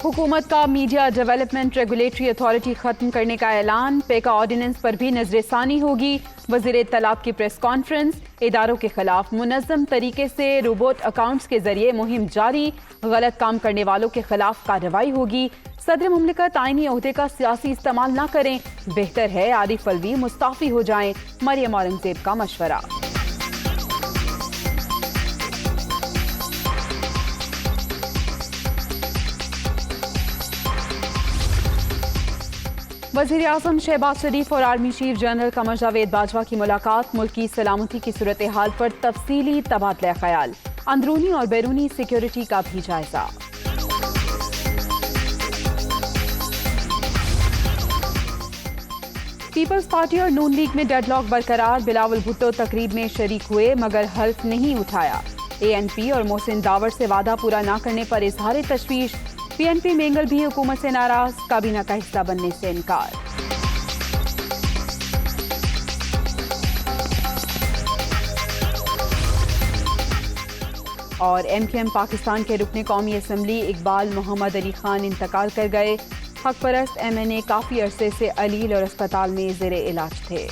हुकूमत का media development regulatory authority खत्म करने का ऐलान, पेका ऑर्डिनेंस पर भी नजरसानी होगी। वजीर इत्तलात की प्रेस कॉन्फ्रेंस, इदारों के खिलाफ मुनज़्ज़म तरीके से रोबोट अकाउंट्स के जरिए मुहिम जारी, गलत काम करने वालों के खिलाफ कार्रवाई होगी। सदर मुमलिकत आईनी ओहदे का सियासी इस्तेमाल न करें, बेहतर है आरिफ अलवी मुस्ताफी हो जाएं, मरियम औरंगजेब का मशवरा। वज़ीर आज़म शहबाज शरीफ और army chief general Qamar Javed Bajwa की मुलाकात, मुल्क की सलामती की सूरत हाल पर तफसीली तबादला ख्याल, अंदरूनी और बैरूनी सिक्योरिटी का भी जायजा। पीपल्स पार्टी और नून लीग में डेडलॉक बरकरार, बिलावल भुट्टो तकरीब में शरीक हुए मगर हल्फ नहीं उठाया। ANP और मोहसिन दावर से वादा पूरा न करने पर इजहार तशवीश, PNP मेंगल भी हुकूमत से नाराज, काबीना का हिस्सा बनने से इनकार। और MKM पाकिस्तान के रुकने कौमी असम्बली इकबाल मोहम्मद अली खान इंतकाल कर गए। हक परस्त MNA काफी अरसे से अलील और अस्पताल में ज़ेरे इलाज थे।